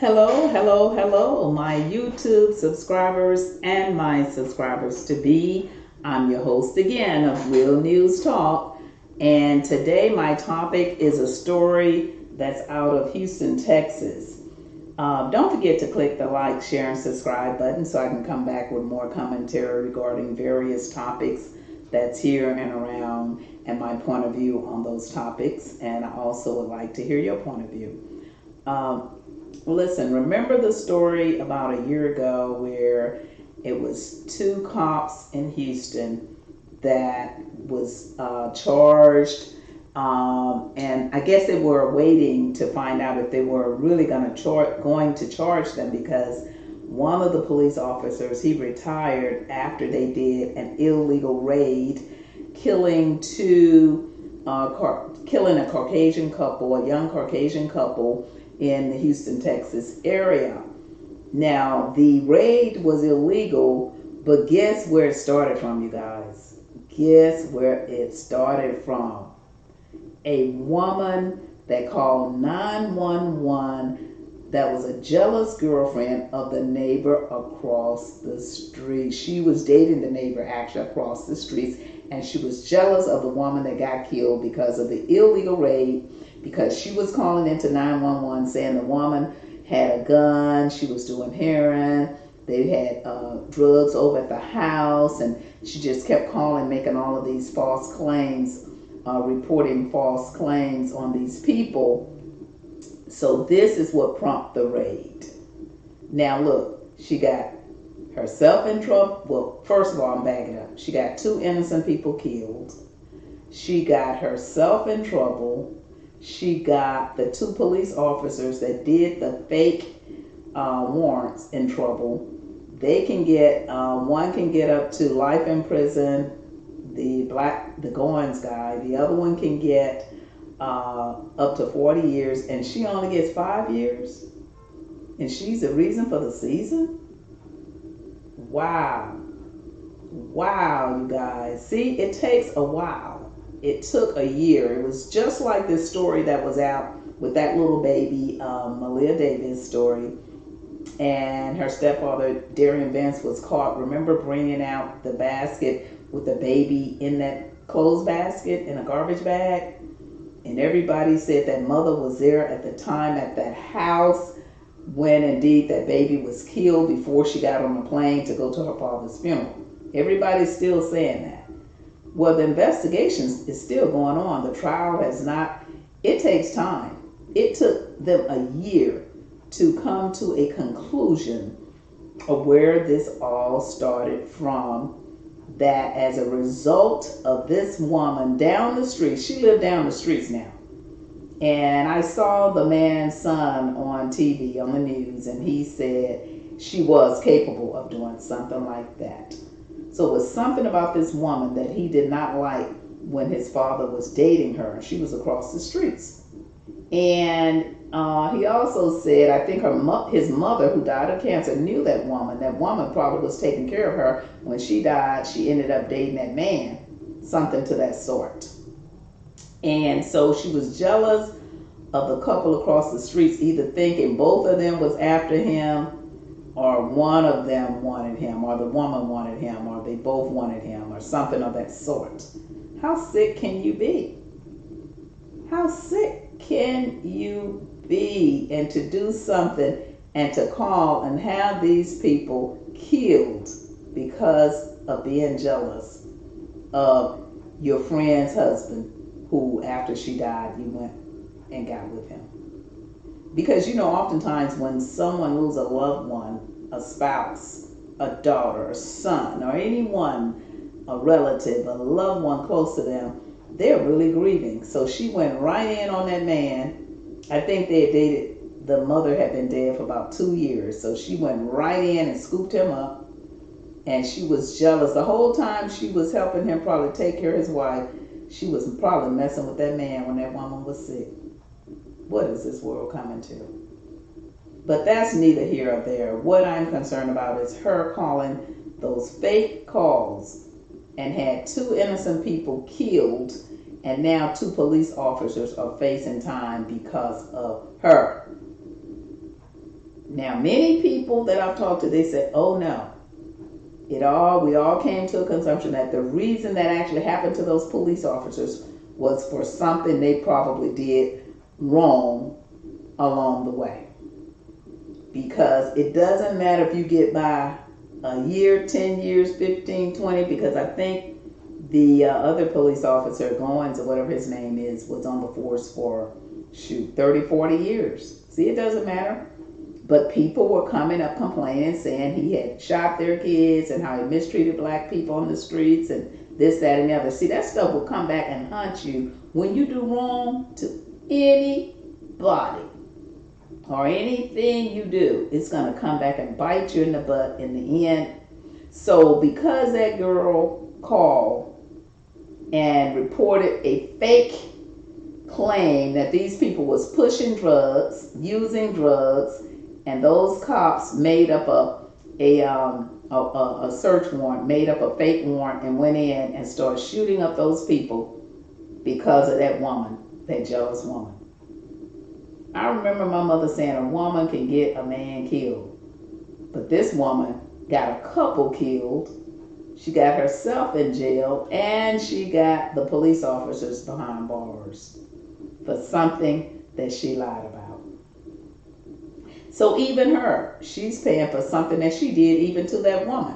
Hello, hello, hello, my YouTube subscribers and my subscribers to be. I'm your host again of Real News Talk, and today my topic is a story that's out of Houston, Texas. Don't forget to click the like, share, and subscribe button so I can come back with more commentary regarding various topics that's here and around and my point of view on those topics. And I also would like to hear your point of view. Listen, remember the story about a year ago where it was two cops in Houston that was charged, and I guess they were waiting to find out if they were really going to charge them because one of the police officers he retired after they did an illegal raid, killing a Caucasian couple, a young Caucasian couple in the Houston, Texas area. Now, the raid was illegal, but guess where it started from, you guys? Guess where it started from? A woman that called 911 that was a jealous girlfriend of the neighbor across the street. She was dating the neighbor actually across the streets, and she was jealous of the woman that got killed because of the illegal raid, because she was calling into 911 saying the woman had a gun, she was doing heroin, they had drugs over at the house, and she just kept calling, making all of these false claims, reporting false claims on these people. So this is what prompted the raid. Now look, she got herself in trouble. Well, first of all, I'm backing up. She got two innocent people killed. She got herself in trouble. She got the two police officers that did the fake warrants in trouble. They can get, one can get up to life in prison, the Goins guy. The other one can get up to 40 years, and she only gets 5 years. And she's the reason for the season? Wow. Wow, you guys. See, it takes a while. It took a year. It was just like this story that was out with that little baby, Malia Davis story. And her stepfather, Darian Vance, was caught. Remember bringing out the basket with the baby in that clothes basket in a garbage bag? And everybody said that mother was there at the time at that house when indeed that baby was killed before she got on the plane to go to her father's funeral. Everybody's still saying that. Well, the investigation is still going on. The trial has not, it takes time. It took them a year to come to a conclusion of where this all started from. That as a result of this woman down the street, she lived down the streets now. And I saw the man's son on TV, on the news, and he said she was capable of doing something like that. So it was something about this woman that he did not like when his father was dating her. She was across the streets. And he also said, I think his mother, who died of cancer, knew that woman. That woman probably was taking care of her. When she died, she ended up dating that man, something to that sort. And so she was jealous of the couple across the streets, either thinking both of them was after him, or one of them wanted him, or the woman wanted him, or they both wanted him, or something of that sort. How sick can you be? How sick can you be? And to do something and to call and have these people killed because of being jealous of your friend's husband, who after she died you went and got with him. Because oftentimes when someone loses a loved one, a spouse, a daughter, a son, or anyone, a relative, a loved one close to them, they're really grieving. So she went right in on that man. I think they had dated, the mother had been dead for about 2 years. So she went right in and scooped him up. And she was jealous. The whole time she was helping him probably take care of his wife, she was probably messing with that man when that woman was sick. What is this world coming to? But that's neither here or there. What I'm concerned about is her calling those fake calls and had two innocent people killed, and now two police officers are facing time because of her. Now, many people that I've talked to, they said, oh no, we all came to a consumption that the reason that actually happened to those police officers was for something they probably did wrong along the way. Because it doesn't matter if you get by a year, 10 years, 15, 20, because I think the other police officer, Goins or whatever his name is, was on the force for 30, 40 years. See, it doesn't matter. But people were coming up complaining, saying he had shot their kids and how he mistreated black people on the streets and this, that, and the other. See, that stuff will come back and haunt you when you do wrong to anybody or anything you do. It's going to come back and bite you in the butt in the end. So because that girl called and reported a fake claim that these people was pushing drugs, using drugs, and those cops made up a search warrant, made up a fake warrant, and went in and started shooting up those people because of that woman, that jealous woman. I remember my mother saying a woman can get a man killed, but this woman got a couple killed. She got herself in jail, and she got the police officers behind bars for something that she lied about. So even her, she's paying for something that she did even to that woman.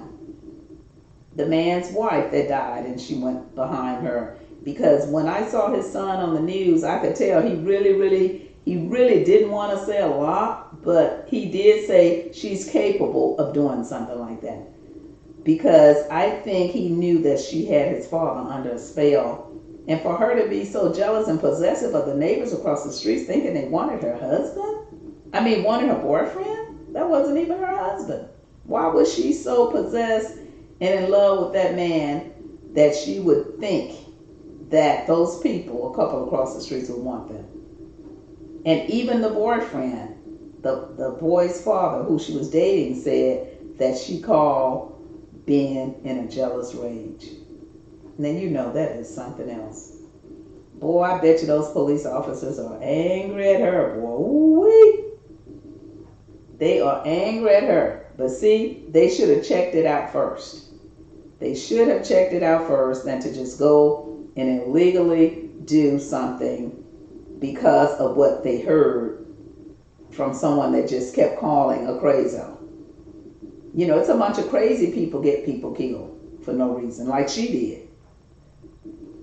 The man's wife that died, and she went behind her. Because when I saw his son on the news, I could tell he really didn't want to say a lot, but he did say she's capable of doing something like that. Because I think he knew that she had his father under a spell. And for her to be so jealous and possessive of the neighbors across the streets thinking they wanted her husband, wanted her boyfriend, that wasn't even her husband. Why was she so possessed and in love with that man that she would think that those people, a couple across the streets, would want them? And even the boyfriend, the boy's father, who she was dating, said that she called being in a jealous rage. Now you know that is something else. Boy, I bet you those police officers are angry at her, boy. Ooh-wee. They are angry at her. But see, they should have checked it out first. They should have checked it out first than to just go and illegally do something because of what they heard from someone that just kept calling a crazo. You know, it's a bunch of crazy people get people killed for no reason, like she did.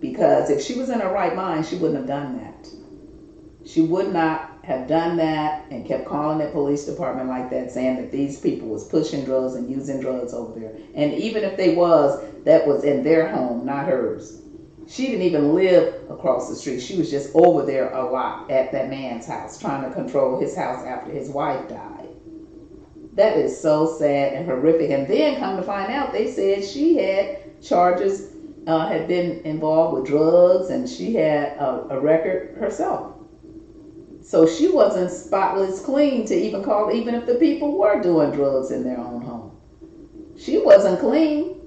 Because if she was in her right mind, she wouldn't have done that. She would not have done that and kept calling the police department like that, saying that these people was pushing drugs and using drugs over there. And even if they was, that was in their home, not hers. She didn't even live across the street. She was just over there a lot at that man's house, trying to control his house after his wife died. That is so sad and horrific. And then come to find out, they said she had charges, had been involved with drugs, and she had a record herself. So she wasn't spotless clean to even call, even if the people were doing drugs in their own home. She wasn't clean,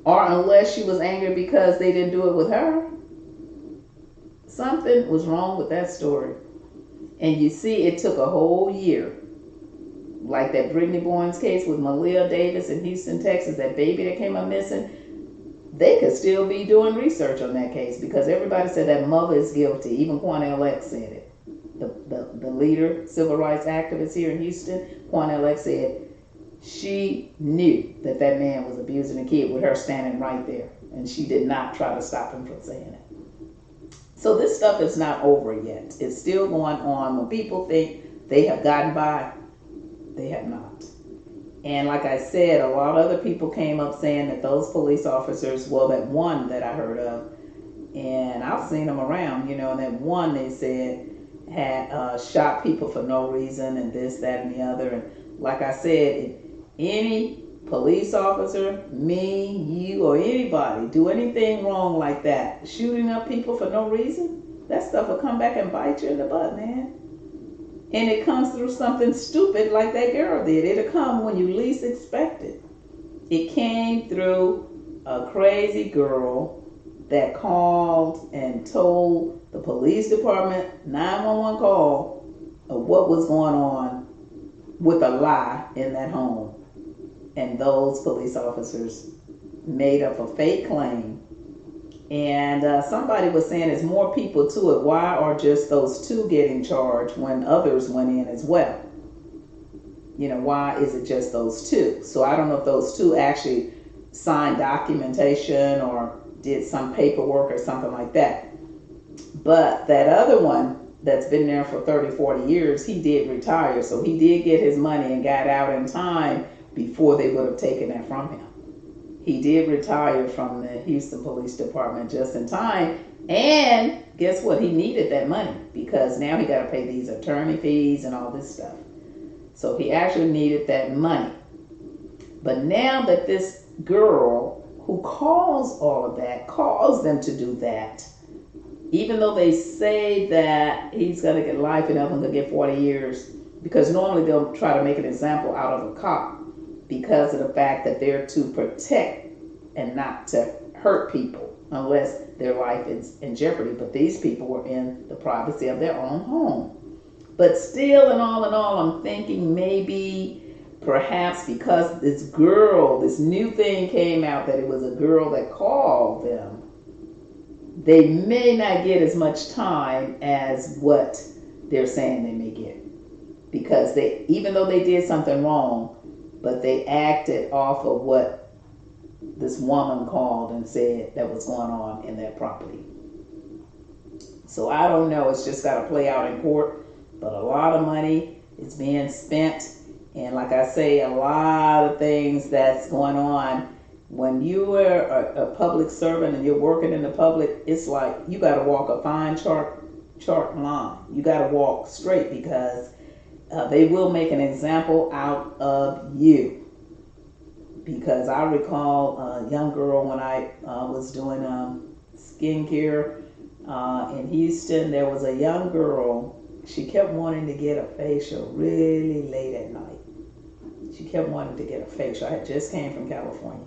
or unless she was angry because they didn't do it with her. Something was wrong with that story. And you see, it took a whole year. Like that Brittany Boyens case with Malia Davis in Houston, Texas, that baby that came up missing. They could still be doing research on that case because everybody said that mother is guilty. Even Quanell X said it. The leader, civil rights activist here in Houston, Quanell X said she knew that that man was abusing a kid with her standing right there. And she did not try to stop him from saying it. So this stuff is not over yet. It's still going on. When people think they have gotten by, they have not. And like I said, a lot of other people came up saying that those police officers, well, that one that I heard of, and I've seen them around, you know, and that one they said had shot people for no reason and this, that, and the other. And like I said, if any police officer, me, you, or anybody do anything wrong like that, shooting up people for no reason, that stuff will come back and bite you in the butt, man. And it comes through something stupid like that girl did. It'll come when you least expect it. It came through a crazy girl that called and told the police department 911 call of what was going on with a lie in that home. And those police officers made up a fake claim. And somebody was saying there's more people to it. Why are just those two getting charged when others went in as well? Why is it just those two? So I don't know if those two actually signed documentation or did some paperwork or something like that. But that other one that's been there for 30, 40 years, he did retire. So he did get his money and got out in time before they would have taken that from him. He did retire from the Houston Police Department just in time. And guess what? He needed that money because now he got to pay these attorney fees and all this stuff. So he actually needed that money. But now that this girl who calls all of that, calls them to do that, even though they say that he's going to get life and others going to get 40 years, because normally they'll try to make an example out of a cop because of the fact that they're to protect and not to hurt people unless their life is in jeopardy. But these people were in the privacy of their own home. But still, in all, I'm thinking maybe perhaps because this girl, this new thing came out that it was a girl that called them, they may not get as much time as what they're saying they may get. Because even though they did something wrong, but they acted off of what this woman called and said that was going on in that property. So I don't know. It's just got to play out in court. But a lot of money is being spent. And like I say, a lot of things that's going on. When you are a public servant and you're working in the public, it's like you got to walk a fine chart line. You got to walk straight because they will make an example out of you. Because I recall a young girl when I was doing skincare in Houston, there was a young girl. She kept wanting to get a facial really late at night. She kept wanting to get a facial. I had just came from California.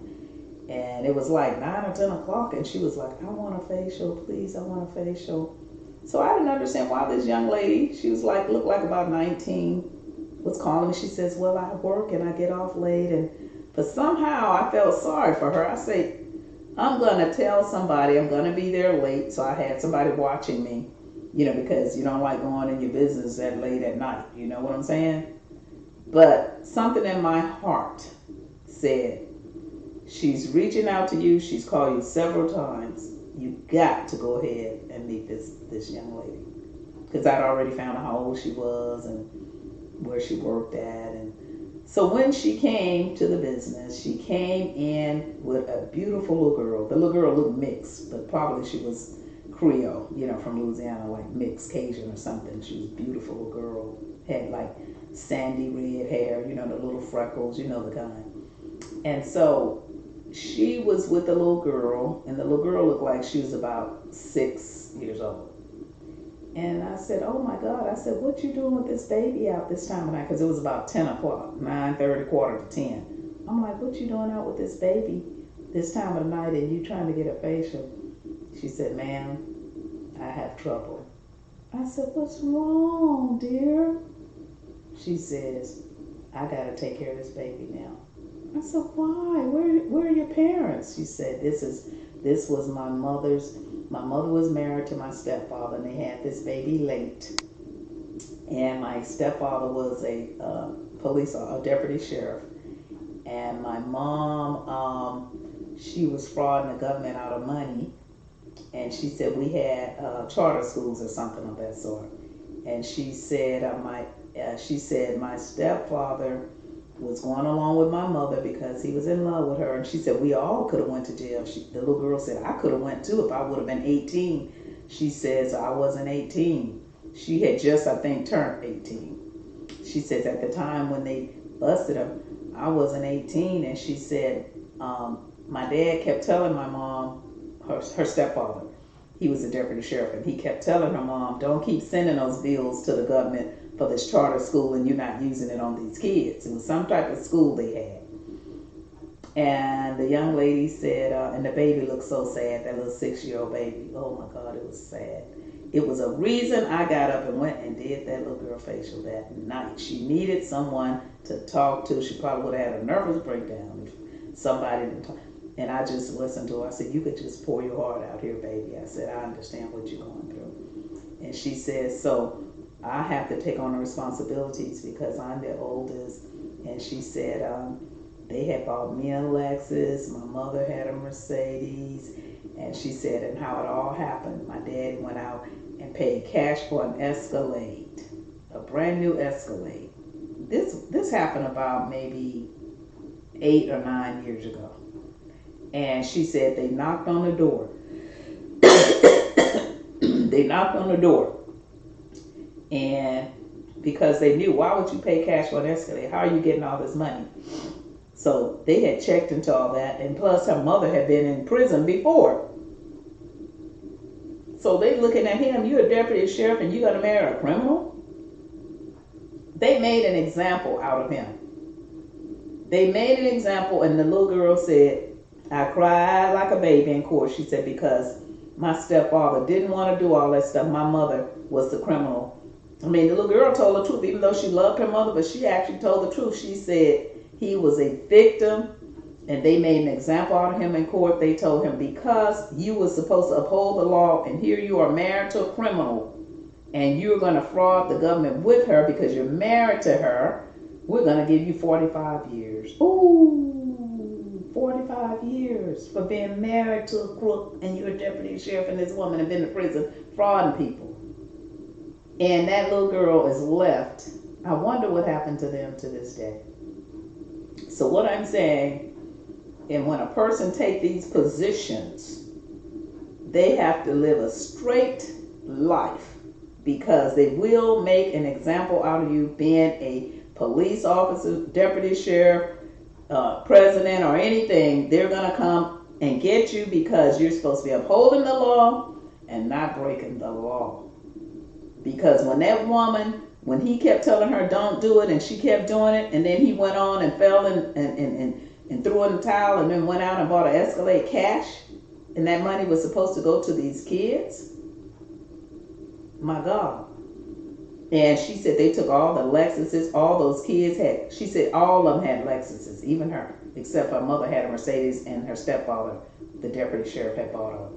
And it was like 9 or 10 o'clock. And she was like, I want a facial, please. I want a facial. So I didn't understand why this young lady, she was like, looked like about 19, was calling me. She says, well, I work and I get off late. But somehow I felt sorry for her. I say, I'm going to tell somebody I'm going to be there late. So I had somebody watching me, because you don't like going in your business that late at night. You know what I'm saying? But something in my heart said, she's reaching out to you. She's called you several times. You got to go ahead and meet this young lady. Because I'd already found out how old she was and where she worked at. And so when she came to the business, she came in with a beautiful little girl. The little girl looked mixed, but probably she was Creole, from Louisiana, like mixed Cajun or something. She was a beautiful little girl. Had like sandy red hair, the little freckles, the kind. And so she was with the little girl, and the little girl looked like she was about 6 years old. And I said, oh my God, I said, what you doing with this baby out this time of night? Because it was about 10 o'clock, 9:30, quarter to 10. I'm like, what you doing out with this baby this time of the night and you trying to get a facial? She said, ma'am, I have trouble. I said, what's wrong, dear? She says, I got to take care of this baby now. I said, why? Where are your parents? She said, this was my mother was married to my stepfather, and they had this baby late. And my stepfather was a deputy sheriff. And my mom, she was frauding the government out of money. And she said we had charter schools or something of that sort. And she said, my stepfather was going along with my mother because he was in love with her. And she said, we all could have went to jail. The little girl said, I could have went too if I would have been 18. She says, I wasn't 18. She had just, I think, turned 18. She says, at the time when they busted him, I wasn't 18. And she said, my dad kept telling my mom, her stepfather, he was a deputy sheriff, and he kept telling her mom, don't keep sending those bills to the government for this charter school and you're not using it on these kids. It was some type of school they had. And the young lady said, and the baby looked so sad, that little 6-year-old baby. Oh my God, it was sad. It was a reason I got up and went and did that little girl facial that night. She needed someone to talk to. She probably would have had a nervous breakdown if somebody didn't talk. And I just listened to her. I said, you could just pour your heart out here, baby. I said, I understand what you're going through. And she said, so I have to take on the responsibilities because I'm the oldest. And she said, they had bought me a Lexus. My mother had a Mercedes. And she said, and how it all happened. My daddy went out and paid cash for an Escalade, a brand new Escalade. This happened about maybe 8 or 9 years ago. And she said they knocked on the door. They knocked on the door. And because they knew, why would you pay cash for an Escalade? How are you getting all this money? So they had checked into all that. And plus her mother had been in prison before. So they looking at him, you're a deputy sheriff and you're going to marry a criminal? They made an example out of him. They made an example, and the little girl said, I cried like a baby in court. She said, because my stepfather didn't want to do all that stuff. My mother was the criminal. I mean, the little girl told the truth, even though she loved her mother, but she actually told the truth. She said he was a victim, and they made an example out of him in court. They told him, because you were supposed to uphold the law, and here you are married to a criminal, and you're going to fraud the government with her because you're married to her, we're going to give you 45 years. Ooh, 45 years for being married to a crook, and you're a deputy sheriff, and this woman has been in prison frauding people. And that little girl is left. I wonder what happened to them to this day. So what I'm saying, and when a person take these positions, they have to live a straight life, because they will make an example out of you being a police officer, deputy sheriff, president, or anything. They're going to come and get you because you're supposed to be upholding the law and not breaking the law. Because when that woman, when he kept telling her don't do it and she kept doing it, and then he went on and fell and threw in the towel and then went out and bought an Escalade cash, and that money was supposed to go to these kids. My God. And she said they took all the Lexuses, all those kids had, she said all of them had Lexuses, even her, except her mother had a Mercedes and her stepfather, the deputy sheriff, had bought her.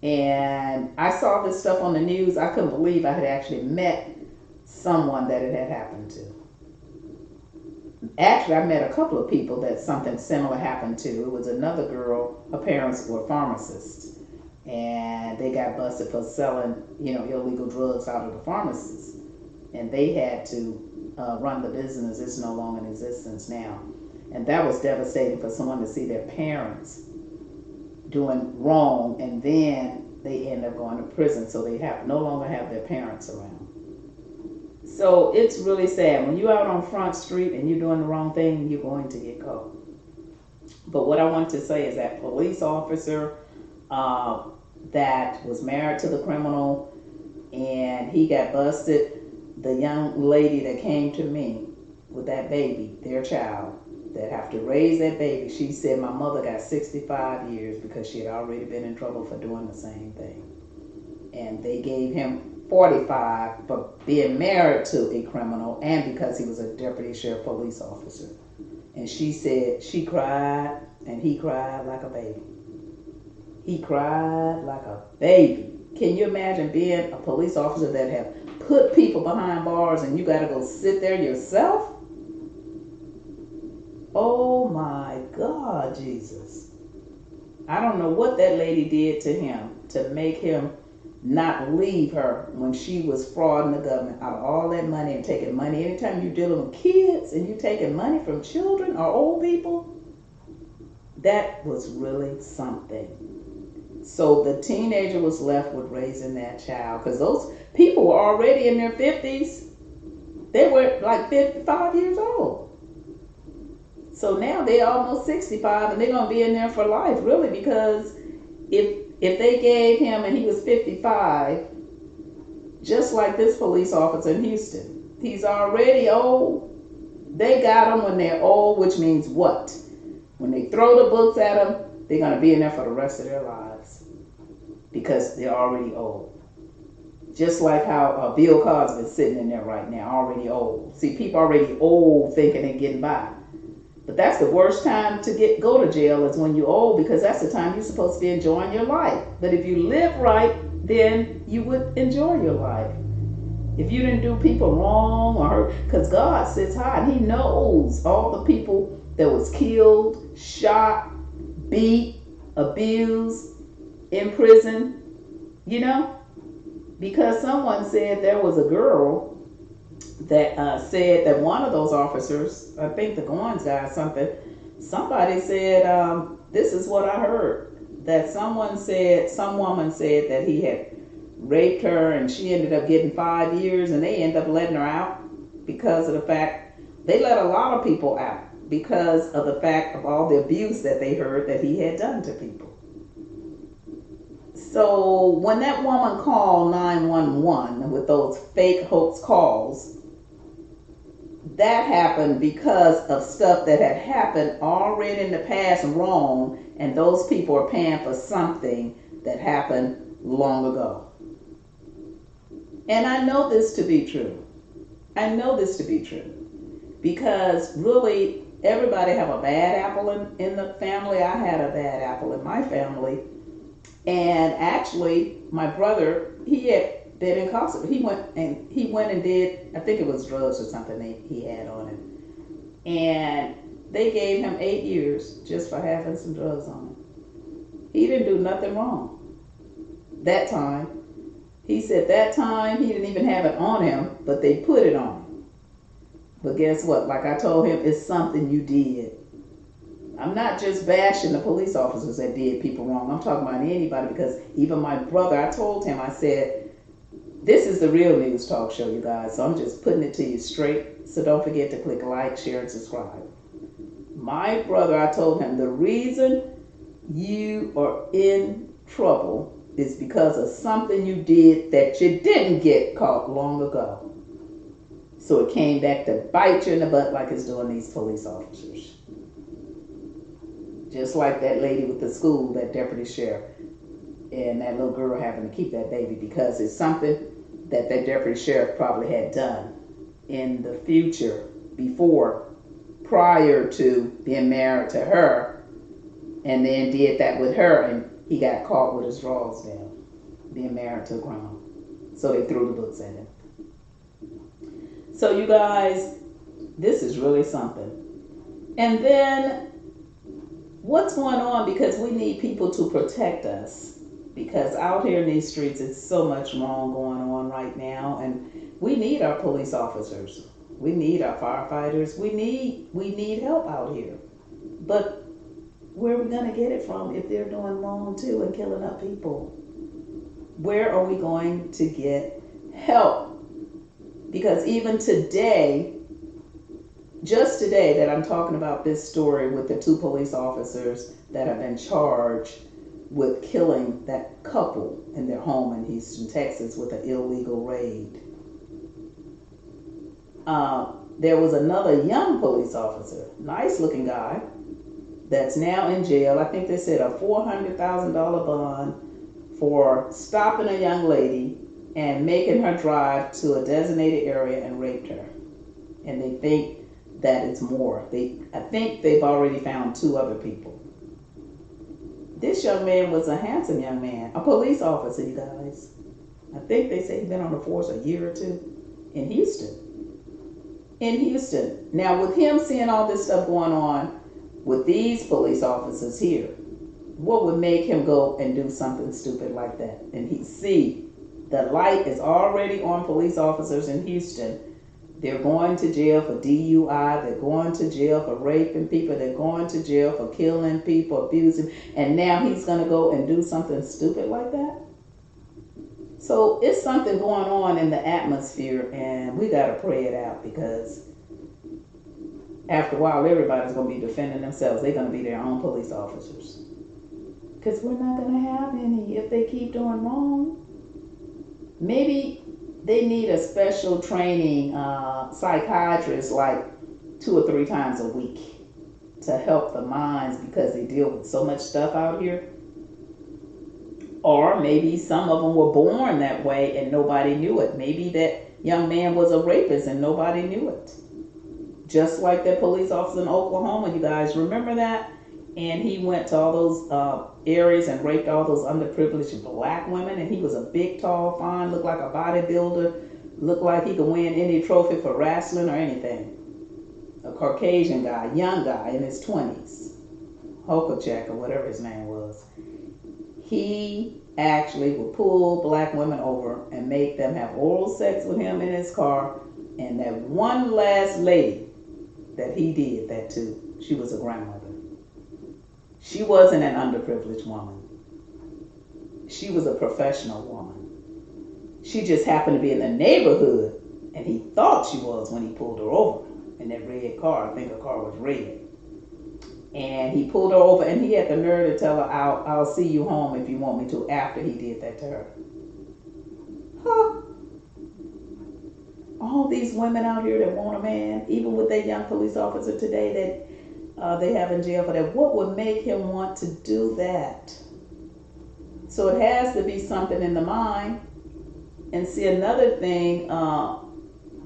And I saw this stuff on the news. I couldn't believe I had actually met someone that it had happened to. Actually, I met a couple of people that something similar happened to. It was another girl, her parents were pharmacists, and they got busted for selling, illegal drugs out of the pharmacies. And they had to run the business. It's no longer in existence now. And that was devastating for someone to see their parents doing wrong, and then they end up going to prison, so they no longer have their parents around. So it's really sad. When you're out on Front Street and you're doing the wrong thing, you're going to get caught. But what I want to say is that police officer that was married to the criminal, and he got busted, the young lady that came to me with that baby, their child, that have to raise that baby, she said my mother got 65 years because she had already been in trouble for doing the same thing. And they gave him 45 for being married to a criminal and because he was a deputy sheriff police officer. And she said she cried and he cried like a baby. He cried like a baby. Can you imagine being a police officer that have put people behind bars and you got to go sit there yourself? Oh my God, Jesus. I don't know what that lady did to him to make him not leave her when she was frauding the government out of all that money and taking money. Anytime you're dealing with kids and you're taking money from children or old people, that was really something. So the teenager was left with raising that child, because those people were already in their 50s. They were like 55 years old. So now they're almost 65 and they're going to be in there for life, really, because if they gave him and he was 55, just like this police officer in Houston, he's already old. They got him when they're old, which means what? When they throw the books at them, they're going to be in there for the rest of their lives because they're already old. Just like how Bill Cosby is sitting in there right now, already old. See, people already old thinking and getting by. But that's the worst time to go to jail is when you're old, because that's the time you're supposed to be enjoying your life. But if you live right, then you would enjoy your life. If you didn't do people wrong or hurt, because God sits high and He knows all the people that was killed, shot, beat, abused, in prison, you know, because someone said there was a girl that said that one of those officers, I think the Goins guy or something, somebody said, this is what I heard, that some woman said that he had raped her and she ended up getting 5 years and they ended up letting her out because of the fact they let a lot of people out because of the fact of all the abuse that they heard that he had done to people. So when that woman called 911 with those fake hoax calls, that happened because of stuff that had happened already in the past wrong, and those people are paying for something that happened long ago. And I know this to be true. I know this to be true because really everybody have a bad apple in the family. I had a bad apple in my family. And actually, my brother, he had been incarcerated. He went and did, I think it was drugs or something he had on him. And they gave him 8 years just for having some drugs on him. He didn't do nothing wrong that time. He said that time he didn't even have it on him, but they put it on him. But guess what? Like I told him, it's something you did. I'm not just bashing the police officers that did people wrong. I'm talking about anybody, because even my brother, I told him, I said, this is the Real News Talk Show, you guys. So I'm just putting it to you straight. So don't forget to click like, share, and subscribe. My brother, I told him, the reason you are in trouble is because of something you did that you didn't get caught long ago. So it came back to bite you in the butt like it's doing these police officers. Just like that lady with the school, that deputy sheriff, and that little girl having to keep that baby because it's something that deputy sheriff probably had done in the future prior to being married to her, and then did that with her, and he got caught with his drawers down, being married to a grown. So they threw the books at him. So you guys, this is really something. And then what's going on, because we need people to protect us, because out here in these streets it's so much wrong going on right now, and we need our police officers, we need our firefighters, we need help out here. But where are we going to get it from if they're doing wrong too and killing up people? Where are we going to get help? Because even today, just today that I'm talking about this story with the 2 police officers that have been charged with killing that couple in their home in Houston, Texas with an illegal raid. There was another young police officer, nice looking guy, that's now in jail. I think they said a $400,000 bond for stopping a young lady and making her drive to a designated area and raped her. And they think that it's more. I think they've already found 2 other people. This young man was a handsome young man, a police officer, you guys. I think they say he's been on the force a year or 2 in Houston. Now, with him seeing all this stuff going on with these police officers here, what would make him go and do something stupid like that? And he see the light is already on police officers in Houston. They're going to jail for DUI. They're going to jail for raping people. They're going to jail for killing people, abusing. And now he's going to go and do something stupid like that? So it's something going on in the atmosphere, and we got to pray it out, because after a while, everybody's going to be defending themselves. They're going to be their own police officers. Because we're not going to have any if they keep doing wrong. Maybe they need a special training psychiatrist like 2 or 3 times a week to help the minds, because they deal with so much stuff out here. Or maybe some of them were born that way and nobody knew it. Maybe that young man was a rapist and nobody knew it. Just like that police officer in Oklahoma, you guys remember that? And he went to all those areas and raped all those underprivileged black women. And he was a big, tall, fine, looked like a bodybuilder, looked like he could win any trophy for wrestling or anything. A Caucasian guy, young guy in his 20s, Hokachek or whatever his name was. He actually would pull black women over and make them have oral sex with him in his car. And that one last lady that he did that to, she was a grandmother. She wasn't an underprivileged woman. She was a professional woman. She just happened to be in the neighborhood, and he thought she was when he pulled her over in that red car. I think her car was red. And he pulled her over, and he had the nerve to tell her, I'll see you home if you want me to, after he did that to her. Huh? All these women out here that want a man, even with that young police officer today that they have in jail for that, what would make him want to do that? So it has to be something in the mind. And see, another thing,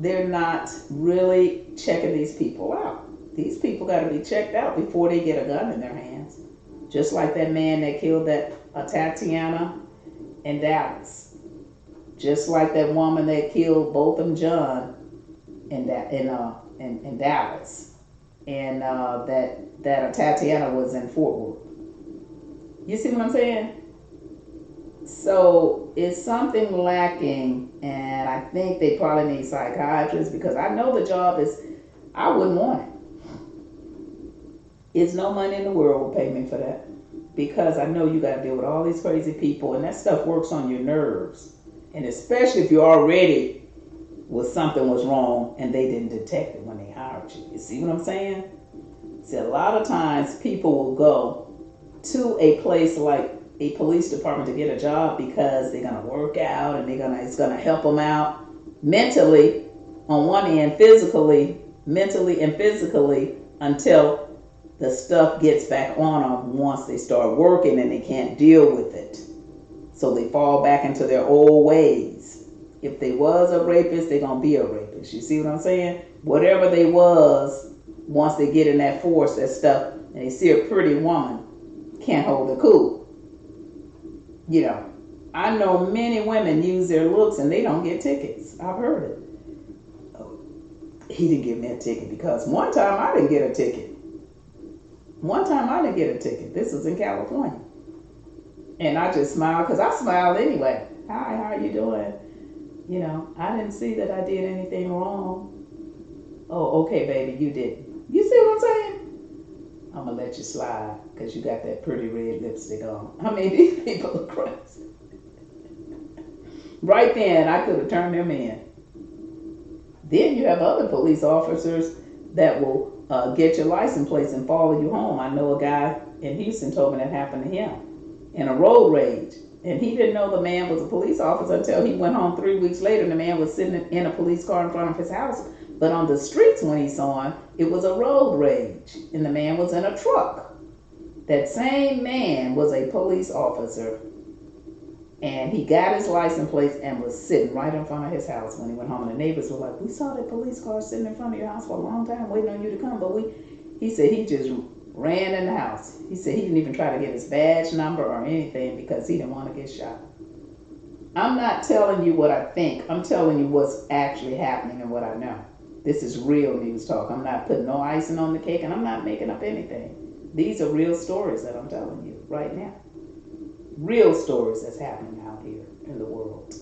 they're not really checking these people out. These people got to be checked out before they get a gun in their hands. Just like that man that killed that Tatiana in Dallas. Just like that woman that killed Botham Jean in Dallas. And that Tatiana was in Fort Worth. You see what I'm saying? So it's something lacking, and I think they probably need psychiatrists, because I know the job is, I wouldn't want it. It's no money in the world will pay me for that, because I know you got to deal with all these crazy people, and that stuff works on your nerves. And especially if you already was something was wrong and they didn't detect it when they hired you. You see what I'm saying? See, a lot of times people will go to a place like a police department to get a job because they're going to work out and it's going to help them out mentally on one end, mentally and physically, until the stuff gets back on them once they start working and they can't deal with it. So they fall back into their old ways. If they was a rapist, they're going to be a rapist. You see what I'm saying? Whatever they was, once they get in that force, that stuff, and they see a pretty woman, can't hold the cool. You know, I know many women use their looks and they don't get tickets. I've heard it. Oh, he didn't give me a ticket because one time I didn't get a ticket. This was in California. And I just smiled, because I smiled anyway. Hi, how are you doing? You know, I didn't see that I did anything wrong. Oh, okay, baby, you didn't. You see what I'm saying? I'm going to let you slide because you got that pretty red lipstick on. I mean, these people are crazy. Right then, I could have turned them in. Then you have other police officers that will get your license plate and follow you home. I know a guy in Houston told me that happened to him in a road rage. And he didn't know the man was a police officer until he went home 3 weeks later, and the man was sitting in a police car in front of his house. But on the streets when he saw him, it was a road rage, and the man was in a truck. That same man was a police officer, and he got his license plate and was sitting right in front of his house when he went home. And the neighbors were like, we saw that police car sitting in front of your house for a long time waiting on you to come. But he said he just ran in the house. He said he didn't even try to get his badge number or anything because he didn't want to get shot. I'm not telling you what I think. I'm telling you what's actually happening and what I know. This is real news talk. I'm not putting no icing on the cake, and I'm not making up anything. These are real stories that I'm telling you right now. Real stories that's happening out here in the world.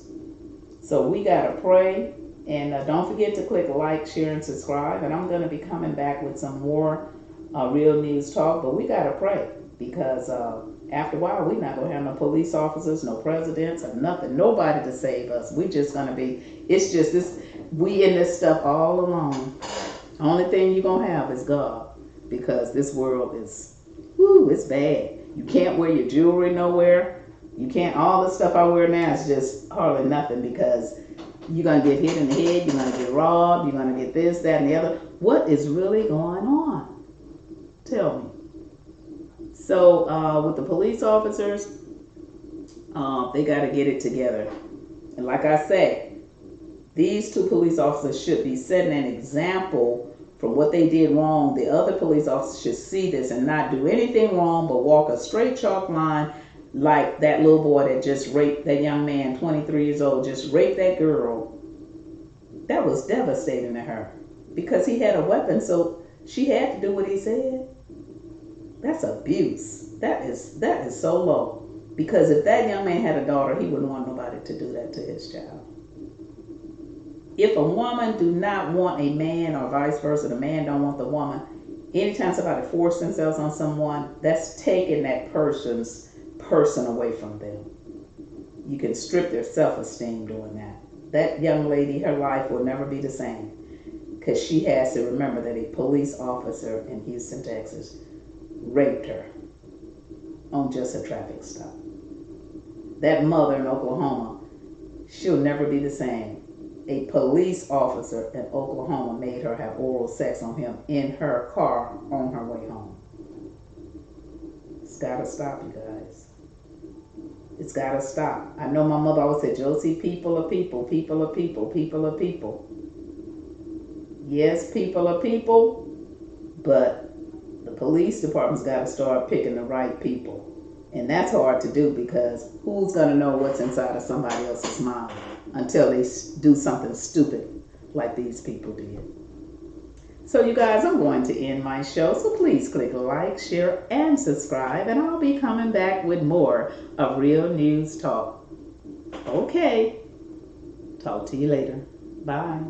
So we got to pray. And don't forget to click like, share, and subscribe. And I'm going to be coming back with some more real news talk. But we got to pray, because after a while, we're not going to have no police officers, no presidents, or nothing. Nobody to save us. We're just going to be, it's just this, we in this stuff all alone. Only thing you're going to have is God, because this world is, it's bad. You can't wear your jewelry nowhere. You can't, all the stuff I wear now is just hardly nothing, because you're going to get hit in the head, you're going to get robbed, you're going to get this, that, and the other. What is really going on? Tell me. So with the police officers, They got to get it together. And like I say, these two police officers should be setting an example from what they did wrong. The other police officers should see this and not do anything wrong but walk a straight chalk line, like that little boy that just raped that young man, 23 years old, just raped that girl. That was devastating to her because he had a weapon, so she had to do what he said. That's abuse. That is so low. Because if that young man had a daughter, he wouldn't want nobody to do that to his child. If a woman do not want a man or vice versa, the man don't want the woman, anytime somebody forces themselves on someone, that's taking that person's person away from them. You can strip their self-esteem doing that. That young lady, her life will never be the same because she has to remember that a police officer in Houston, Texas raped her on just a traffic stop. That mother in Oklahoma, she'll never be the same. A police officer in Oklahoma made her have oral sex on him in her car on her way home. It's gotta stop, you guys. It's gotta stop. I know my mother always said, Josie, people are people, people are people, people are people. Yes, people are people, but the police department's gotta start picking the right people. And that's hard to do because who's going to know what's inside of somebody else's mind until they do something stupid like these people did. So you guys, I'm going to end my show. So please click like, share, and subscribe. And I'll be coming back with more of Real News Talk. Okay. Talk to you later. Bye.